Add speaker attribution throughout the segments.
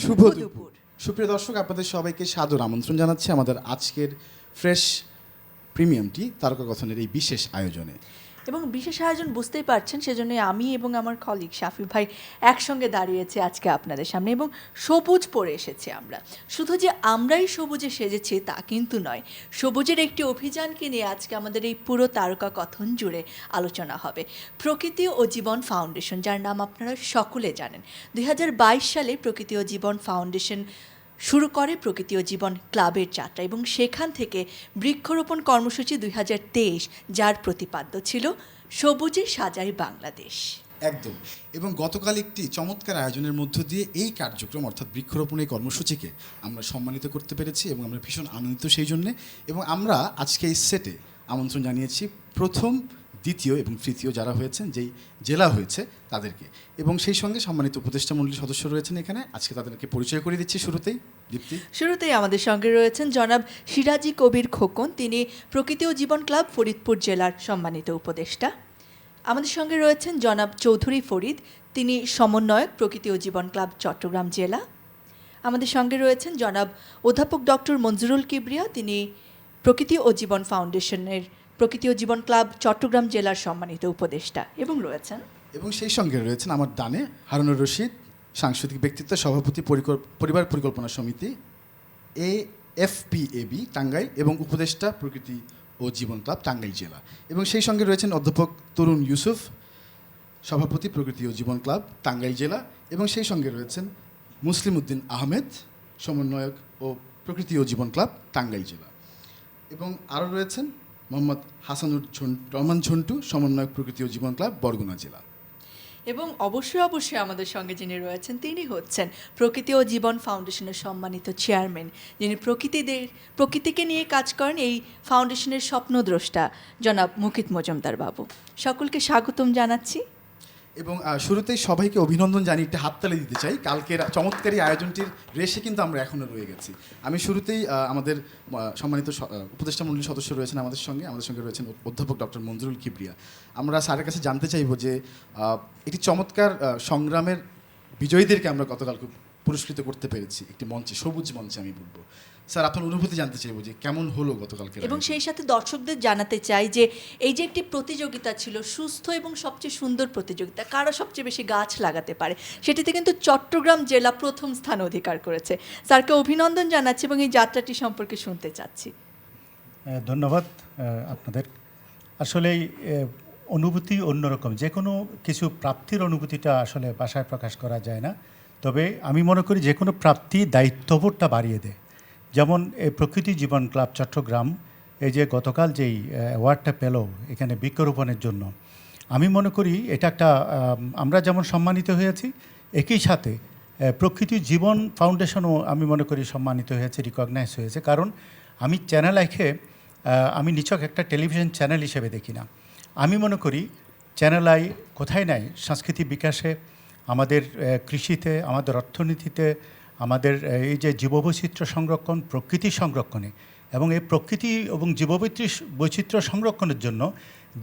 Speaker 1: শুভ দুপুর। সুপ্রিয় দর্শক, আপনাদের সবাইকে সাদর আমন্ত্রণ জানাচ্ছি আমাদের আজকের ফ্রেশ প্রিমিয়ামটি তারকা কথনের এই বিশেষ আয়োজনে।
Speaker 2: এবং বিশেষ আয়োজন বুঝতেই পারছেন, সেজন্য আমি এবং আমার কলিগ শাফি ভাই একসঙ্গে দাঁড়িয়েছে আজকে আপনাদের সামনে এবং সবুজ পরে এসেছি আমরা। শুধু যে আমরাই সবুজে সেজেছি তা কিন্তু নয়, সবুজের একটি অভিযানকে নিয়ে আজকে আমাদের এই পুরো তারকা কথন জুড়ে আলোচনা হবে। প্রকৃতি ও জীবন ফাউন্ডেশন, যার নাম আপনারা সকলে জানেন, 2022 সালে প্রকৃতি ও জীবন ফাউন্ডেশন শুরু করে প্রকৃতি ও জীবন ক্লাবের যাত্রা এবং সেখান থেকে বৃক্ষরোপণ কর্মসূচি 2023, যার প্রতিপাদ্য ছিল সবুজে সাজাই বাংলাদেশ।
Speaker 1: একদম। এবং গতকাল একটি চমৎকার আয়োজনের মধ্য দিয়ে এই কার্যক্রম অর্থাৎ বৃক্ষরোপণ এই কর্মসূচিকে আমরা সম্মানিত করতে পেরেছি এবং আমরা ভীষণ আনন্দিত সেই জন্যে। এবং আমরা আজকে এই সেটে আমন্ত্রণ জানিয়েছি প্রথম, দ্বিতীয় এবং তৃতীয় যারা হয়েছেন, যেই জেলা হয়েছে তাদেরকে, এবং সেই সঙ্গে সম্মানিত উপদেষ্টা মণ্ডলীর সদস্য রয়েছেন এখানে। আজকে তাদেরকে পরিচয় করে দিচ্ছি শুরুতেই
Speaker 2: আমাদের সঙ্গে রয়েছেন জনাব সিরাজি কবির খোকন, তিনি প্রকৃতি ও জীবন ক্লাব ফরিদপুর জেলার সম্মানিত উপদেষ্টা। আমাদের সঙ্গে রয়েছেন জনাব চৌধুরী ফরিদ, তিনি সমন্বয়ক প্রকৃতি ও জীবন ক্লাব চট্টগ্রাম জেলা। আমাদের সঙ্গে রয়েছেন জনাব অধ্যাপক ডক্টর মঞ্জুরুল কিবরিয়া, তিনি প্রকৃতি ও জীবন ফাউন্ডেশনের প্রকৃতি ও জীবন ক্লাব চট্টগ্রাম জেলার সম্মানিত উপদেষ্টা
Speaker 1: এবং সেই সঙ্গে রয়েছেন আমার ডানে হারুনুর রশিদ, সাংস্কৃতিক ব্যক্তিত্ব, সভাপতি পরিবার পরিকল্পনা সমিতি AFPAB টাঙ্গাইল এবং উপদেষ্টা প্রকৃতি ও জীবন ক্লাব টাঙ্গাইল জেলা। এবং সেই সঙ্গে রয়েছেন অধ্যাপক তরুণ ইউসুফ, সভাপতি প্রকৃতি ও জীবন ক্লাব টাঙ্গাইল জেলা। এবং সেই সঙ্গে রয়েছেন মুসলিম উদ্দিন আহমেদ, সমন্বয়ক ও প্রকৃতি ও জীবন ক্লাব টাঙ্গাইল জেলা। এবং আরও রয়েছেন মোহাম্মদ হাসানুর রহমান ঝন্টু, সমন্বয়ক প্রকৃতি ও জীবন ক্লাব বরগুনা জেলা।
Speaker 2: এবং অবশ্যই আমাদের সঙ্গে যিনি রয়েছেন তিনি হচ্ছেন প্রকৃতি ও জীবন ফাউন্ডেশনের সম্মানিত চেয়ারম্যান, যিনি প্রকৃতিকে নিয়ে কাজ করেন, এই ফাউন্ডেশনের স্বপ্নদ্রষ্টা জনাব মুকিত মজুমদার বাবু। সকলকে স্বাগতম জানাচ্ছি।
Speaker 1: এবং শুরুতেই সবাইকে অভিনন্দন জানিয়ে একটা হাততালি দিতে চাই। কালকের চমৎকারী আয়োজনটির রেশে কিন্তু আমরা এখনও রয়ে গেছি। আমি শুরুতেই আমাদের সম্মানিত উপদেষ্টা মণ্ডলীর সদস্য রয়েছেন আমাদের সঙ্গে রয়েছেন অধ্যাপক ডক্টর মঞ্জুরুল কিবরিয়া। আমরা স্যারের কাছে জানতে চাইব যে একটি চমৎকার সংগ্রামের বিজয়ীদেরকে আমরা গতকাল খুব পুরস্কৃত করতে পেরেছি একটি মঞ্চে, সবুজ মঞ্চে আমি বলবো। স্যার, আপনার অনুভূতি জানতে চাইব যে কেমন হলো গতকালকে।
Speaker 2: এবং সেই সাথে দর্শকদের জানাতে চাই যে এই যে একটি প্রতিযোগিতা ছিল, সুস্থ এবং সবচেয়ে সুন্দর প্রতিযোগিতা, কারা সবচেয়ে বেশি গাছ লাগাতে পারে, সেটিতে কিন্তু চট্টগ্রাম জেলা প্রথম স্থান অধিকার করেছে। স্যারকে অভিনন্দন জানাচ্ছি এবং এই যাত্রাটি সম্পর্কে শুনতে চাচ্ছি।
Speaker 3: ধন্যবাদ আপনাদের। আসলে অনুভূতি অন্যরকম, যে কোনো কিছু প্রাপ্তির অনুভূতিটা আসলে ভাষায় প্রকাশ করা যায় না। তবে আমি মনে করি যে কোনো প্রাপ্তি দায়িত্ববোধটা বাড়িয়ে দেয়। যেমন এই প্রকৃতি জীবন ক্লাব চট্টগ্রাম এই যে গতকাল যেই অ্যাওয়ার্ডটা পেল এখানে বৃক্ষরোপণের জন্য, আমি মনে করি এটা একটা আমরা যেমন সম্মানিত হয়েছি, একই সাথে প্রকৃতি জীবন ফাউন্ডেশনও আমি মনে করি সম্মানিত হয়েছে, রিকগনাইজ হয়েছে। কারণ আমি চ্যানেল আইকে আমি নিছক একটা টেলিভিশন চ্যানেল হিসেবে দেখি না। আমি মনে করি চ্যানেল আই কোথায় নাই সাংস্কৃতিক বিকাশে, আমাদের কৃষিতে, আমাদের অর্থনীতিতে, আমাদের এই যে জীববৈচিত্র্য সংরক্ষণ, প্রকৃতি সংরক্ষণে এবং এই প্রকৃতি এবং জীববৈচিত্র্য সংরক্ষণের জন্য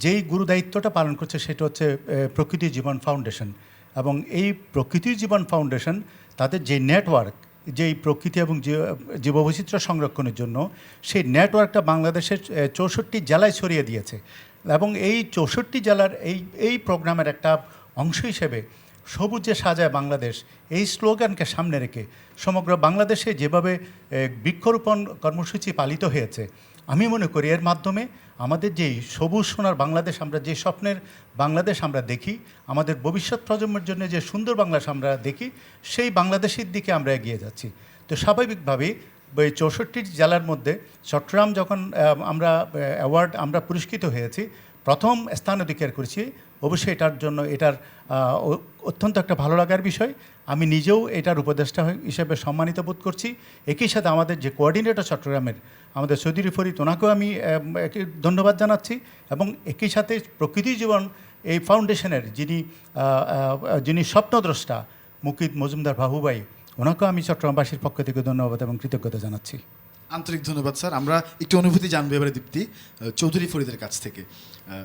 Speaker 3: যেই গুরুদায়িত্বটা পালন করছে সেটা হচ্ছে প্রকৃতি জীবন ফাউন্ডেশন। এবং এই প্রকৃতি জীবন ফাউন্ডেশন তাদের যে নেটওয়ার্ক, যেই প্রকৃতি এবং জীববৈচিত্র্য সংরক্ষণের জন্য, সেই নেটওয়ার্কটা বাংলাদেশের 64 জেলায় ছড়িয়ে দিয়েছে। এবং এই 64 জেলার এই প্রোগ্রামের একটা অংশ হিসেবে সবুজে সাজায় বাংলাদেশ এই স্লোগানকে সামনে রেখে সমগ্র বাংলাদেশে যেভাবে বৃক্ষরোপণ কর্মসূচি পালিত হয়েছে, আমি মনে করি এর মাধ্যমে আমাদের যেই সবুজ সোনার বাংলাদেশ, আমরা যে স্বপ্নের বাংলাদেশ আমরা দেখি, আমাদের ভবিষ্যৎ প্রজন্মের জন্য যে সুন্দর বাংলাদেশ আমরা দেখি, সেই বাংলাদেশের দিকে আমরা এগিয়ে যাচ্ছি। তো স্বাভাবিকভাবেই ওই 64 জেলার মধ্যে চট্টগ্রাম যখন আমরা পুরস্কৃত হয়েছি, প্রথম স্থান অধিকার করেছি, অবশ্যই এটার জন্য এটার অত্যন্ত একটা ভালো লাগার বিষয়। আমি নিজেও এটার উপদেষ্টা হিসেবে সম্মানিত বোধ করছি। একই সাথে আমাদের যে কোঅর্ডিনেটর চট্টগ্রামের আমাদের চৌধুরী ফরিদ, ওনাকেও আমি ধন্যবাদ জানাচ্ছি। এবং একই সাথে প্রকৃতি জীবন এই ফাউন্ডেশনের যিনি স্বপ্নদ্রষ্টা মুকিত মজুমদার বাবুভাই, ওনাকেও আমি চট্টগ্রামবাসীর পক্ষ থেকে ধন্যবাদ এবং কৃতজ্ঞতা জানাচ্ছি।
Speaker 1: আন্তরিক ধন্যবাদ স্যার। আমরা একটু অনুভূতি জানবো এবারে দীপ্তি চৌধুরী ফরিদের কাছ থেকে,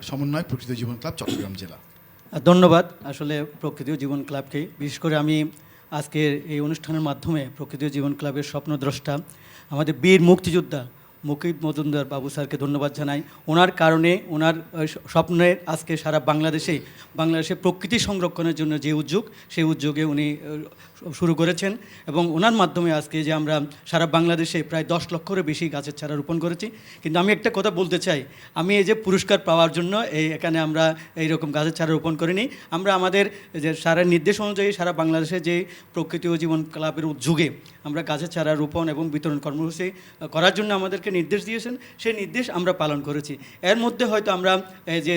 Speaker 1: সমন্বয় প্রকৃতি জীবন ক্লাব চট্টগ্রাম জেলা।
Speaker 4: ধন্যবাদ। আসলে প্রকৃতি জীবন ক্লাবকে বিশেষ করে আমি আজকের এই অনুষ্ঠানের মাধ্যমে প্রকৃতি ও জীবন ক্লাবের স্বপ্নদ্রষ্টা আমাদের বীর মুক্তিযোদ্ধা মুকিব মজুমদার বাবু স্যারকে ধন্যবাদ জানাই। ওনার কারণে ওনার স্বপ্নের আজকে সারা বাংলাদেশে প্রকৃতি সংরক্ষণের জন্য যে উদ্যোগ, সেই উদ্যোগে উনি শুরু করেছেন এবং ওনার মাধ্যমে আজকে যে আমরা সারা বাংলাদেশে প্রায় 10 লক্ষেরও বেশি গাছের চারা রোপণ করেছি। কিন্তু আমি একটা কথা বলতে চাই, আমি এই যে পুরস্কার পাওয়ার জন্য এখানে আমরা এইরকম গাছের চারা রোপণ করিনি। আমরা আমাদের যে সারা নির্দেশ অনুযায়ী সারা বাংলাদেশে যে প্রকৃতি ও জীবন ক্লাবের উদ্যোগে আমরা গাছের চারা রোপণ এবং বিতরণ কর্মসূচি করার জন্য আমাদেরকে নির্দেশ দিয়েছেন, সেই নির্দেশ আমরা পালন করেছি। এর মধ্যে হয়তো আমরা যে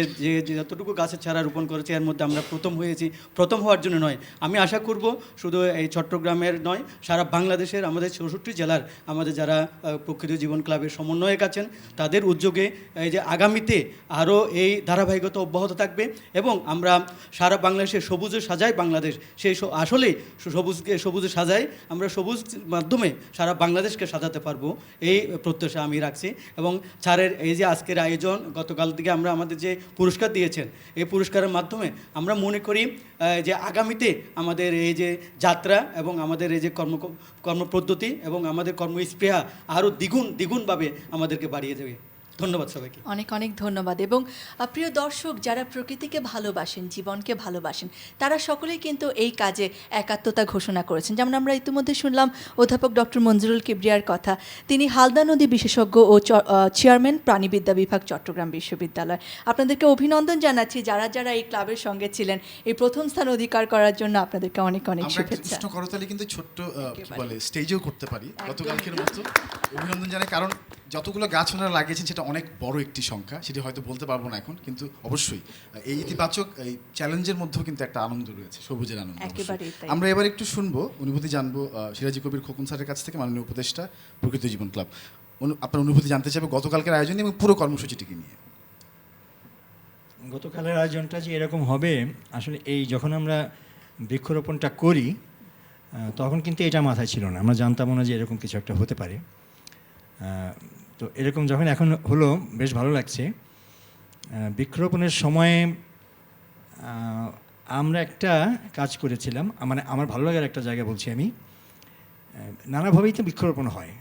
Speaker 4: যতটুকু গাছের চারা রোপণ করেছি এর মধ্যে আমরা প্রথম হয়েছি। প্রথম হওয়ার জন্য নয়, আমি আশা করব শুধু এই চট্টগ্রামের নয়, সারা বাংলাদেশের আমাদের 64 জেলার আমাদের যারা প্রকৃতি জীবন ক্লাবের সমন্বয়ক আছেন তাদের উদ্যোগে এই যে আগামীতে আরও এই ধারাবাহিকতা অব্যাহত থাকবে এবং আমরা সারা বাংলাদেশে সবুজে সাজাই বাংলাদেশ, সেই আসলেই সবুজে সাজাই আমরা, সবুজ মাধ্যমে সারা বাংলাদেশকে সাজাতে পারবো, এই প্রত্যাশা আমি রাখছি। এবং স্যারের এই যে আজকের আয়োজন, গতকাল থেকে আমরা আমাদের যে পুরস্কার দিয়েছেন, এই পুরস্কারের মাধ্যমে আমরা মনে করি যে আগামীতে আমাদের এই যে যাত্রা এবং আমাদের এই যে কর্মপদ্ধতি এবং আমাদের কর্মস্পৃহা আরও দ্বিগুণভাবে আমাদেরকে বাড়িয়ে দেবে। ধন্যবাদ সবাইকে।
Speaker 2: অনেক অনেক ধন্যবাদ। এবং প্রিয় দর্শক, যারা প্রকৃতিকে ভালোবাসেন, জীবনকে ভালোবাসেন, তারা সকলেই কিন্তু এই কাজে একাত্মতা ঘোষণা করেছেন। যেমন আমরা ইতিমধ্যে শুনলাম অধ্যাপক ডক্টর মঞ্জুরুল কিবরিয়ার কথা। তিনি হালদা নদী বিশেষজ্ঞ ও চেয়ারম্যান প্রাণীবিদ্যা বিভাগ, চট্টগ্রাম বিশ্ববিদ্যালয়। আপনাদেরকে অভিনন্দন জানাচ্ছি যারা যারা এই ক্লাবের সঙ্গে ছিলেন। এই প্রথম স্থান অধিকার করার জন্য আপনাদেরকে অনেক অনেক শুভেচ্ছা।
Speaker 1: কৃষ্ণ করতালি কিন্তু ছোট্ট কি বলে স্টেজেও করতে পারি গতকালকের মতো। অভিনন্দন জানাই, কারণ যতগুলো গাছ ওনারা লাগিয়েছেন সেটা অনেক বড় একটি সংখ্যা, সেটি হয়তো বলতে পারবো না এখন, কিন্তু অবশ্যই এই ইতিবাচক এই চ্যালেঞ্জের মধ্যেও কিন্তু একটা আনন্দ রয়েছে, সবুজের আনন্দ। আমরা এবার একটু শুনবো, অনুভূতি জানবো সিরাজি কবির খোকন স্যারের কাছ থেকে, মাননীয় উপদেষ্টা প্রকৃতি জীবন ক্লাব। আপনার অনুভূতি জানতে চাইবো গতকালকের আয়োজন এবং পুরো কর্মসূচিটিকে নিয়ে।
Speaker 5: গতকালের আয়োজনটা যে এরকম হবে, আসলে এই যখন আমরা বৃক্ষরোপণটা করি তখন কিন্তু এটা মাথায় ছিল না, আমরা জানতাম না যে এরকম কিছু একটা হতে পারে। তো এরকম যখন এখন হলো বেশ ভালো লাগছে। বৃক্ষরোপণের সময়ে আমরা একটা কাজ করেছিলাম, মানে আমার ভালো লাগার একটা জায়গা বলছি আমি। নানাভাবেই তো বৃক্ষরোপণ হয়,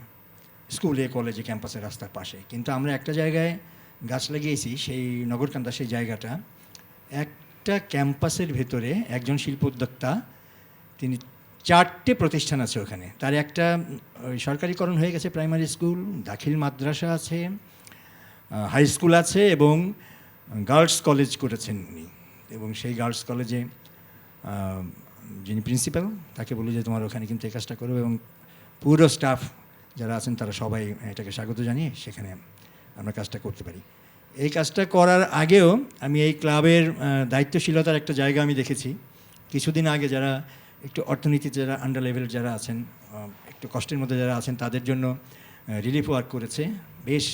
Speaker 5: স্কুলে, কলেজে, ক্যাম্পাসে, রাস্তার পাশে, কিন্তু আমরা একটা জায়গায় গাছ লাগিয়েছি, সেই নগরকান্দা সেই জায়গাটা, একটা ক্যাম্পাসের ভেতরে একজন শিল্পোদ্যোক্তা, তিনি 4টে প্রতিষ্ঠান আছে ওখানে, তার একটা সরকারিকরণ হয়ে গেছে প্রাইমারি স্কুল, দাখিল মাদ্রাসা আছে, হাই স্কুল আছে এবং গার্লস কলেজ করেছেন উনি। এবং সেই গার্লস কলেজে যিনি প্রিন্সিপাল, তাকে বলি যে তোমার ওখানে কিন্তু এই কাজটা করবে, এবং পুরো স্টাফ যারা আছেন তারা সবাই এটাকে স্বাগত জানিয়ে সেখানে আমরা কাজটা করতে পারি। এই কাজটা করার আগেও আমি এই ক্লাবের দায়িত্বশীলতার একটা জায়গা আমি দেখেছি। কিছুদিন আগে যারা একটু অর্থনীতিতে যারা আন্ডার লেভেল যারা আছেন, একটু কষ্টের মধ্যে যারা আছেন, তাদের জন্য রিলিফ ওয়ার্ক করেছে, বেশ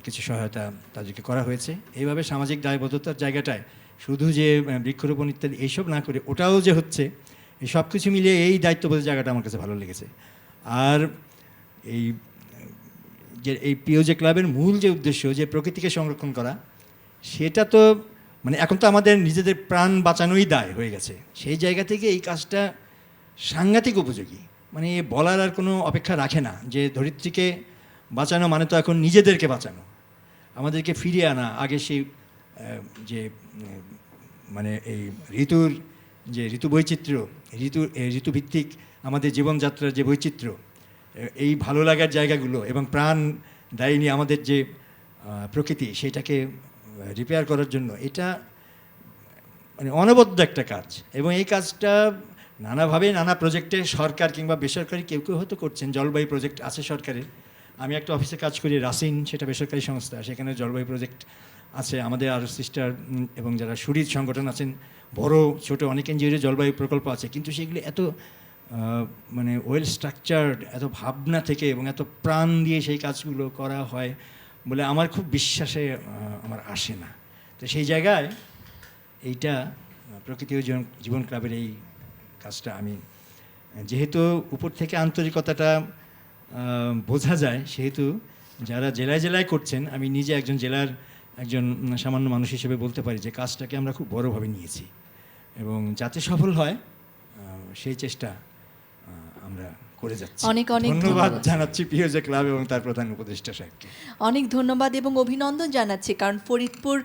Speaker 5: কিছু সহায়তা তাদেরকে করা হয়েছে। এইভাবে সামাজিক দায়বদ্ধতার জায়গাটায় শুধু যে বৃক্ষরোপণ ইত্যাদি এইসব না করে ওটাও যে হচ্ছে, এই সব কিছু মিলিয়ে এই দায়িত্ববোধের জায়গাটা আমার কাছে ভালো লেগেছে। আর এই প্রিয় যে ক্লাবের মূল যে উদ্দেশ্য, যে প্রকৃতিকে সংরক্ষণ করা, সেটা তো মানে এখন তো আমাদের নিজেদের প্রাণ বাঁচানোই দায় হয়ে গেছে। সেই জায়গা থেকে এই কাজটা সাংঘাতিক উপযোগী, মানে বলার আর কোনো অপেক্ষা রাখে না যে ধরিত্রীকে বাঁচানো মানে তো এখন নিজেদেরকে বাঁচানো, আমাদেরকে ফিরিয়ে আনা আগে সেই যে মানে এই ঋতুর যে ঋতু বৈচিত্র্য, ঋতুভিত্তিক আমাদের জীবনযাত্রার যে বৈচিত্র্য, এই ভালো লাগার জায়গাগুলো এবং প্রাণ দায়িনী আমাদের যে প্রকৃতি, সেটাকে রিপেয়ার করার জন্য এটা মানে অনবদ্য একটা কাজ। এবং এই কাজটা নানাভাবে নানা প্রজেক্টে সরকার কিংবা বেসরকারি কেউ কেউ হয়তো করছেন। জলবায়ু প্রজেক্ট আছে সরকারের, আমি একটা অফিসে কাজ করি রাসিন, সেটা বেসরকারি সংস্থা, সেখানে জলবায়ু প্রজেক্ট আছে। আমাদের আরও সিস্টার এবং যারা শরীর সংগঠন আছেন, বড় ছোট অনেক এনজিওর জলবায়ু প্রকল্প আছে, কিন্তু সেগুলি এত মানে ওয়েল স্ট্রাকচার্ড, এত ভাবনা থেকে এবং এত প্রাণ দিয়ে সেই কাজগুলো করা হয় বলে আমার খুব বিশ্বাসে আমার আসে না। তো সেই জায়গায় এইটা প্রকৃতি ও জীবন ক্লাবের এই কাজটা আমি, যেহেতু উপর থেকে আন্তরিকতাটা বোঝা যায়, সেহেতু যারা জেলায় জেলায় করছেন, আমি নিজে একজন জেলার একজন সামান্য মানুষ হিসেবে বলতে পারি যে কাজটাকে আমরা খুব বড়োভাবে নিয়েছি এবং যাতে সফল হয় সেই চেষ্টা আমরা করে যাচ্ছি।
Speaker 2: অনেক অনেক
Speaker 5: ধন্যবাদ জানাচ্ছি পিওজে ক্লাব এবং তার প্রধান উপদেষ্টা সাহেবকে।
Speaker 2: অনেক ধন্যবাদ এবং অভিনন্দন জানাচ্ছি, কারণ ফরিদপুর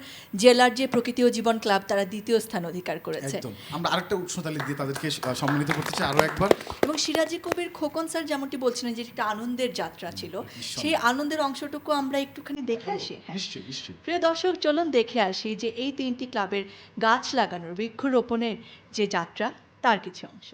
Speaker 2: জেলার যে প্রকৃতি ও জীবন ক্লাব তারা দ্বিতীয় স্থান অধিকার করেছে।
Speaker 1: একদম, আমরা আরেকটা উষ্ণতালি দিয়ে তাদেরকে সম্মানিত করতে চাই আরও একবার।
Speaker 2: এবং সিরাজি কবির খোকন স্যার যেমনটি বলছিলেন যে একটা আনন্দের যাত্রা ছিল, সেই আনন্দের অংশটুকু আমরা একটুখানি দেখে আসি। হ্যাঁ।
Speaker 1: নিশ্চয়ই নিশ্চয়ই।
Speaker 2: প্রিয় দর্শক, চলুন দেখে আসি যে এই 3টি ক্লাবের গাছ লাগানোর, বৃক্ষরোপণের যে যাত্রা তার কিছু অংশ।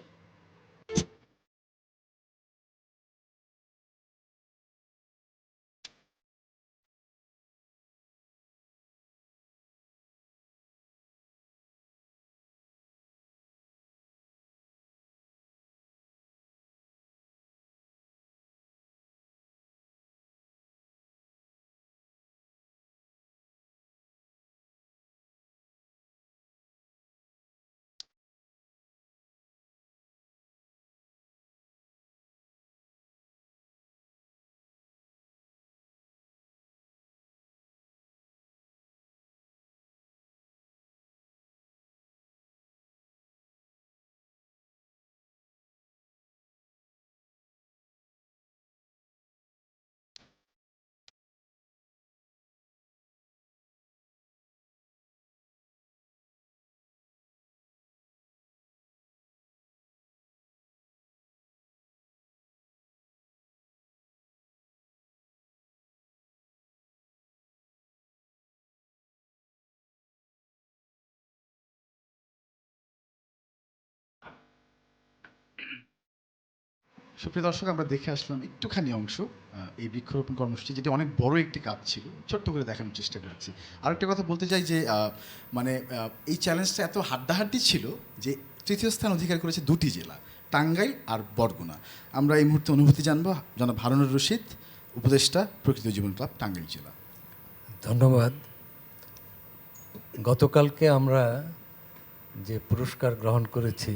Speaker 1: সুপ্রিয় দর্শক, আমরা দেখে আসলাম একটুখানি অংশ এই বৃক্ষরোপণ কর্মসূচি, যেটি অনেক বড় একটি কাজ ছিল, ছোট্ট করে দেখানোর চেষ্টা করেছি। আরেকটা কথা বলতে চাই যে মানে এই চ্যালেঞ্জটা এত হাড্ডাহাড্ডি ছিল যে তৃতীয় স্থান অধিকার করেছে 2টি জেলা, টাঙ্গাইল আর বরগুনা। আমরা এই মুহূর্তে অনুভূতি জানবো জনাব হারুনুর রশিদ, উপদেষ্টা, প্রকৃতি ও জীবন ক্লাব, টাঙ্গাইল জেলা।
Speaker 6: ধন্যবাদ। গতকালকে আমরা যে পুরস্কার গ্রহণ করেছি,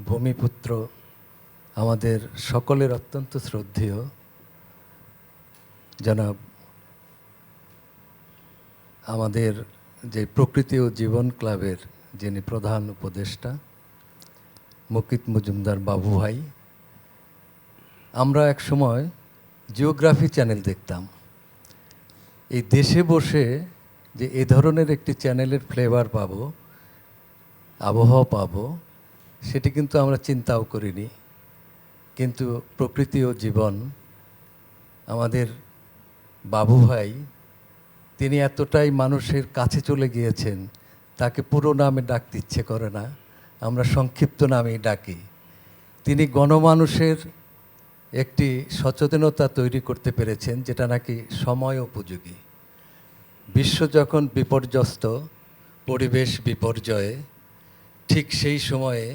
Speaker 6: ভূমিপুত্র আমাদের সকলের অত্যন্ত শ্রদ্ধেয় জনাব আমাদের যে প্রকৃতি ও জীবন ক্লাবের যিনি প্রধান উপদেষ্টা মুকিত মজুমদার বাবু ভাই, আমরা এক সময় জিওগ্রাফি চ্যানেল দেখতাম। এই দেশে বসে যে এ ধরনের একটি চ্যানেলের ফ্লেভার পাবো, আবহাওয়া পাবো, সেটি কিন্তু আমরা চিন্তাও করিনি। কিন্তু প্রকৃতি ও জীবন আমাদের বাবু ভাই, তিনি এতটাই মানুষের কাছে চলে গিয়েছেন, তাকে পুরো নামে ডাকতে ইচ্ছে করে না, আমরা সংক্ষিপ্ত নামেই ডাকি। তিনি গণমানুষের একটি সচেতনতা তৈরি করতে পেরেছেন, যেটা নাকি সময় উপযোগী। বিশ্ব যখন বিপর্যস্ত, পরিবেশ বিপর্যয়ে, ঠিক সেই সময়ে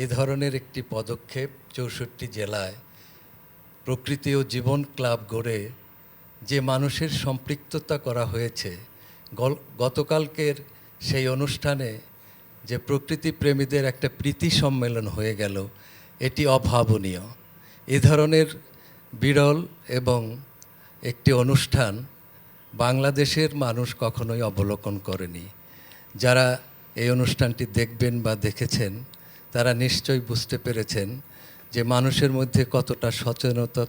Speaker 6: এ ধরনের একটি পদক্ষেপ 64 জেলায় প্রকৃতি ও জীবন ক্লাব গড়ে যে মানুষের সম্পৃক্ততা করা হয়েছে, গতকালকের সেই অনুষ্ঠানে যে প্রকৃতি প্রেমীদের একটা প্রীতি সম্মেলন হয়ে গেল, এটি অভাবনীয়। এ ধরনের বিরল এবং একটি অনুষ্ঠান বাংলাদেশের মানুষ কখনোই অবলোকন করেনি। যারা এই অনুষ্ঠানটি দেখবেন বা দেখেছেন, তারা নিশ্চয়ই বুঝতে পেরেছেন যে মানুষের মধ্যে কতটা সচেতনতা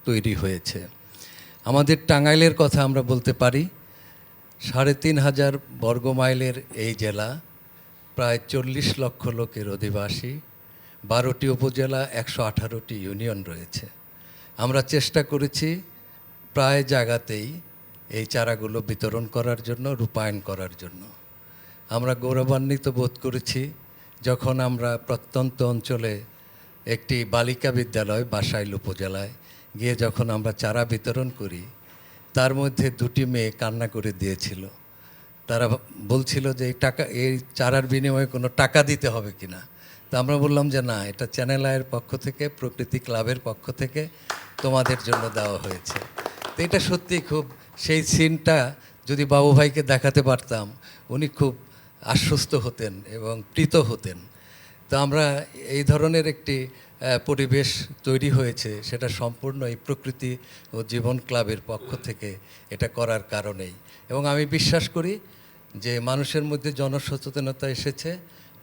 Speaker 6: তৈরি হয়েছে। আমাদের টাঙ্গাইলের কথা আমরা বলতে পারি। 3,500 বর্গমাইলের এই জেলা, প্রায় 40 লক্ষ লোকের অধিবাসী, 12টি উপজেলা, 118টি ইউনিয়ন রয়েছে। আমরা চেষ্টা করেছি প্রায় জায়গাতেই এই চারাগুলো বিতরণ করার জন্য, রূপায়ণ করার জন্য। আমরা গৌরবান্বিত বোধ করেছি যখন আমরা প্রত্যন্ত অঞ্চলে একটি বালিকা বিদ্যালয় বাসাইল উপজেলায় গিয়ে যখন আমরা চারা বিতরণ করি, তার মধ্যে 2টি মেয়ে কান্না করে দিয়েছিল। তারা বলছিল যে এই চারার বিনিময়ে কোনো টাকা দিতে হবে কিনা। তা আমরা বললাম যে না, এটা চ্যানেল আয়ের পক্ষ থেকে, প্রকৃতি ক্লাবের পক্ষ থেকে তোমাদের জন্য দেওয়া হয়েছে। তো এটা সত্যি খুব, সেই সিনটা যদি বাবু ভাইকে দেখাতে পারতাম, উনি খুব আশ্বস্ত হতেন এবং প্রীত হতেন। তো আমরা এই ধরনের একটি পরিবেশ তৈরি হয়েছে, সেটা সম্পূর্ণ এই প্রকৃতি ও জীবন ক্লাবের পক্ষ থেকে এটা করার কারণেই। এবং আমি বিশ্বাস করি যে মানুষের মধ্যে জনসচেতনতা এসেছে,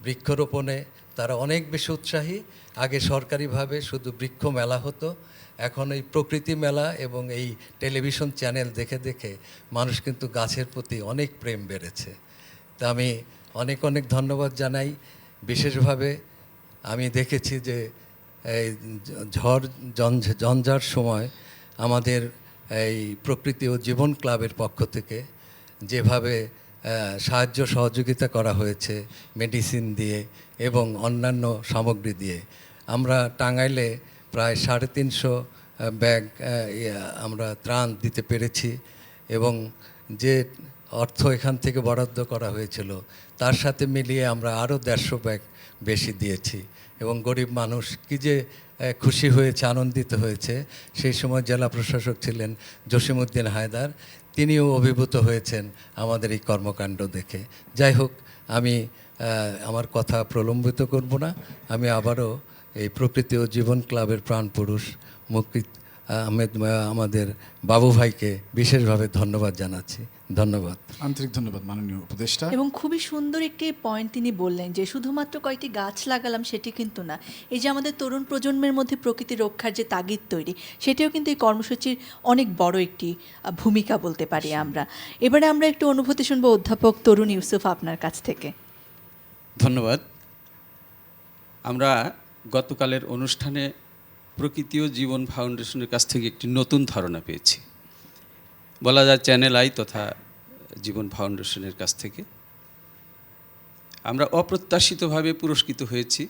Speaker 6: বৃক্ষরোপণে তারা অনেক বেশি উৎসাহী। আগে সরকারিভাবে শুধু বৃক্ষ মেলা হতো, এখন এই প্রকৃতি মেলা এবং এই টেলিভিশন চ্যানেল দেখে দেখে মানুষ কিন্তু গাছের প্রতি অনেক প্রেম বেড়েছে। তা আমি অনেক অনেক ধন্যবাদ জানাই। বিশেষভাবে আমি দেখেছি যে এই ঝড় ঝঞ্ঝার সময় আমাদের এই প্রকৃতি ও জীবন ক্লাবের পক্ষ থেকে যেভাবে সাহায্য সহযোগিতা করা হয়েছে মেডিসিন দিয়ে এবং অন্যান্য সামগ্রী দিয়ে, আমরা টাঙ্গাইলে প্রায় 350 ব্যাগ আমরা ত্রাণ দিতে পেরেছি এবং যে অর্থ এখান থেকে বরাদ্দ করা হয়েছিল তার সাথে মিলিয়ে আমরা আরও 150 ব্যাগ বেশি দিয়েছি এবং গরিব মানুষ কি যে খুশি হয়েছে, আনন্দিত হয়েছে। সেই সময় জেলা প্রশাসক ছিলেন জসিমউদ্দিন হায়দার, তিনিও অভিভূত হয়েছেন আমাদের এই কর্মকাণ্ড দেখে। যাই হোক, আমি আমার কথা প্রলম্বিত করব না। আমি আবারও এই প্রকৃতি ও জীবন ক্লাবের প্রাণপুরুষ মুকিত আহমেদ আমাদের বাবু ভাইকে বিশেষভাবে ধন্যবাদ জানাচ্ছি। ধন্যবাদ,
Speaker 1: আন্তরিক ধন্যবাদ মাননীয় উপদেষ্টা।
Speaker 2: এবং খুবই সুন্দর একটি পয়েন্ট তিনি বললেন যে শুধুমাত্র কয়েকটি গাছ লাগালাম সেটি কিন্তু না, এই যে আমাদের তরুণ প্রজন্মের মধ্যে প্রকৃতি রক্ষার যে তাগিদ তৈরি, সেটিও কিন্তু এই কর্মসূচির অনেক বড় একটি ভূমিকা বলতে পারি আমরা। এবারে আমরা একটু অনুভূতি শুনবো অধ্যাপক তরুণ ইউসুফ আপনার কাছ থেকে।
Speaker 7: ধন্যবাদ। আমরা গতকালের অনুষ্ঠানে প্রকৃতি ও জীবন ফাউন্ডেশনের কাছ থেকে একটি নতুন ধারণা পেয়েছি, বলা যায় চ্যানেল আই তথা জীবন ফাউন্ডেশনের কাছ থেকে। আমরা অপ্রত্যাশিতভাবে পুরস্কৃত হয়েছি।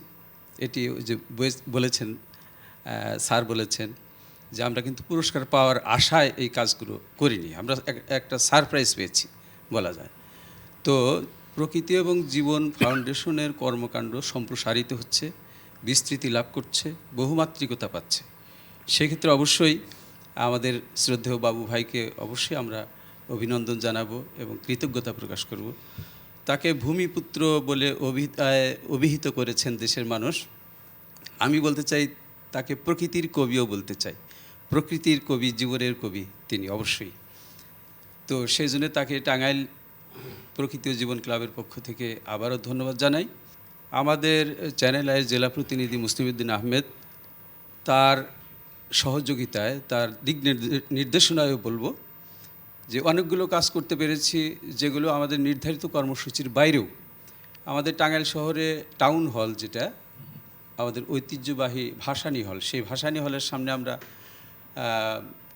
Speaker 7: এটি যে বলেছেন স্যার বলেছেন যে আমরা কিন্তু পুরস্কার পাওয়ার আশায় এই কাজগুলো করিনি, আমরা একটা সারপ্রাইজ পেয়েছি বলা যায়। তো প্রকৃতি এবং জীবন ফাউন্ডেশনের কর্মকাণ্ড সম্প্রসারিত হচ্ছে, বিস্তৃতি লাভ করছে, বহুমাত্রিকতা পাচ্ছে। সেক্ষেত্রে অবশ্যই আমাদের শ্রদ্ধেয় বাবু ভাইকে অবশ্যই আমরা অভিনন্দন জানাবো এবং কৃতজ্ঞতা প্রকাশ করব। তাকে ভূমিপুত্র বলে অভিহিত করেছেন দেশের মানুষ। আমি বলতে চাই তাকে প্রকৃতির কবিও বলতে চাই। প্রকৃতির কবি, জীবনের কবি তিনি অবশ্যই। তো সেই জন্য তাকে টাঙ্গাইল প্রকৃতি ও জীবন ক্লাবের পক্ষ থেকে আবারও ধন্যবাদ জানাই। আমাদের চ্যানেল আইয়ের জেলা প্রতিনিধি মুসলিমউদ্দিন আহমেদ, তার সহযোগিতায়, তার দিক নির্দেশনায়ও বলবো যে অনেকগুলো কাজ করতে পেরেছি যেগুলো আমাদের নির্ধারিত কর্মসূচির বাইরেও। আমাদের টাঙ্গাইল শহরে টাউন হল, যেটা আমাদের ঐতিহ্যবাহী ভাসানী হল, সেই ভাসানী হলের সামনে আমরা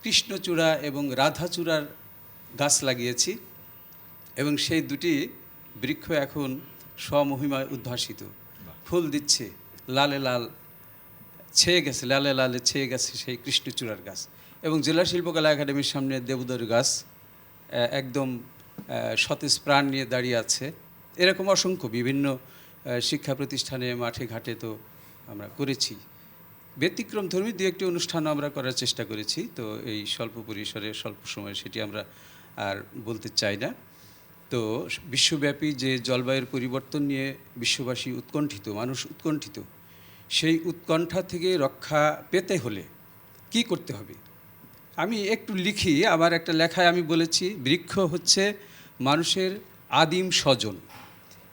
Speaker 7: কৃষ্ণচূড়া এবং রাধাচূড়ার গাছ লাগিয়েছি এবং সেই দুটি বৃক্ষ এখন স্বমহিমায় উদ্ভাসিত, ফুল দিচ্ছে, লালে লাল ছেয়ে গেছে, লালে লালে ছেয়ে গেছে সেই কৃষ্ণচূড়ার গাছ। এবং জেলা শিল্পকলা একাডেমির সামনে দেবদার গাছ একদম সতেজ প্রাণ নিয়ে দাঁড়িয়ে আছে। এরকম অসংখ্য বিভিন্ন শিক্ষা প্রতিষ্ঠানে, মাঠে ঘাটে তো আমরা করেছি। ব্যতিক্রম ধর্মী দু একটি অনুষ্ঠানও আমরা করার চেষ্টা করেছি। তো এই স্বল্প পরিসরে, স্বল্প সময়ে সেটি আমরা আর বলতে চাই না। তো বিশ্বব্যাপী যে জলবায়ুর পরিবর্তন নিয়ে বিশ্ববাসী উৎকণ্ঠিত, মানুষ উৎকণ্ঠিত, সেই উৎকণ্ঠা থেকে রক্ষা পেতে হলে কি করতে হবে? আমি একটু লিখি, আমার একটা লেখায় আমি বলেছি বৃক্ষ হচ্ছে মানুষের আদিম স্বজন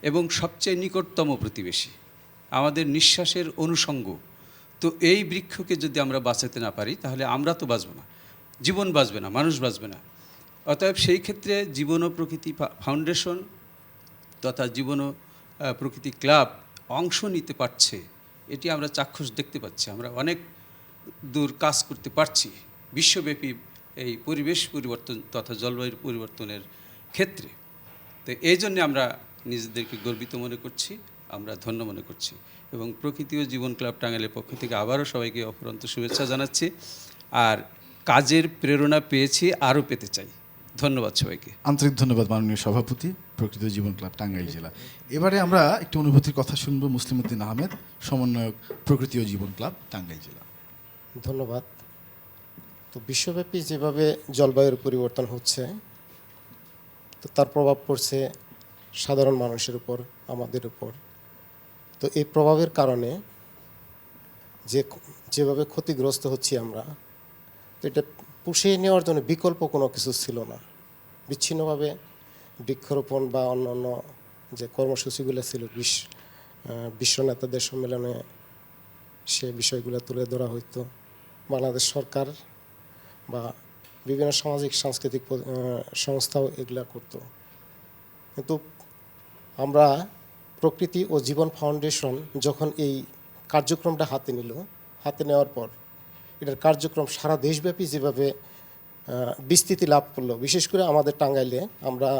Speaker 7: এবং সবচেয়ে নিকটতম প্রতিবেশী, আমাদের নিঃশ্বাসের অনুষঙ্গ। তো এই বৃক্ষকে যদি আমরা বাঁচাতে না পারি তাহলে আমরা তো বাঁচব না, জীবন বাঁচবে না, মানুষ বাঁচবে না। অতএব সেই ক্ষেত্রে জীবন ও প্রকৃতি ফাউন্ডেশন তথা জীবন ও প্রকৃতি ক্লাব অংশ নিতে পারছে, এটি আমরা চাক্ষুষ দেখতে পাচ্ছি। আমরা অনেক দূর কাজ করতে পারছি বিশ্বব্যাপী এই পরিবেশ পরিবর্তন তথা জলবায়ুর পরিবর্তনের ক্ষেত্রে। তো এই জন্যে আমরা নিজেদেরকে গর্বিত মনে করছি, আমরা ধন্য মনে করছি। এবং প্রকৃতি ও জীবন ক্লাব টাঙ্গাইলের পক্ষ থেকে আবারও সবাইকে অফুরন্ত শুভেচ্ছা জানাচ্ছি। আর কাজের প্রেরণা পেয়েছি, আরও পেতে চাই। ধন্যবাদ সবাইকে।
Speaker 1: আন্তরিক ধন্যবাদ মাননীয় সভাপতি, প্রকৃতি ও জীবন ক্লাব টাঙ্গাইল জেলা। এবারে আমরা একটু অনুভূতির কথা শুনবো মুসলিমউদ্দিন আহমেদ, সমন্বয়ক প্রকৃতি ও জীবন ক্লাব টাঙ্গাইল জেলা।
Speaker 8: ধন্যবাদ। তো বিশ্বব্যাপী যেভাবে জলবায়ুর পরিবর্তন হচ্ছে, তো তার প্রভাব পড়ছে সাধারণ মানুষের উপর, আমাদের উপর। তো এই প্রভাবের কারণে যেভাবে ক্ষতিগ্রস্ত হচ্ছি আমরা, তো এটা পুষিয়ে নেওয়ার জন্য বিকল্প কোনো কিছু ছিল না। বিচ্ছিন্নভাবে বৃক্ষরোপণ বা অন্যান্য যে কর্মসূচিগুলো ছিল বিশ্ব নেতাদের সম্মেলনে সে বিষয়গুলো তুলে ধরা হইতো। বাংলাদেশ সরকার বা বিভিন্ন সামাজিক সাংস্কৃতিক সংস্থাও এগুলা করতো। কিন্তু আমরা প্রকৃতি ও জীবন ফাউন্ডেশন যখন এই কার্যক্রমটা হাতে নেওয়ার পর এটার কার্যক্রম সারা দেশব্যাপী যেভাবে বিস্তৃতি লাভ করলো, বিশেষ করে আমাদের টাঙ্গাইলে আমরা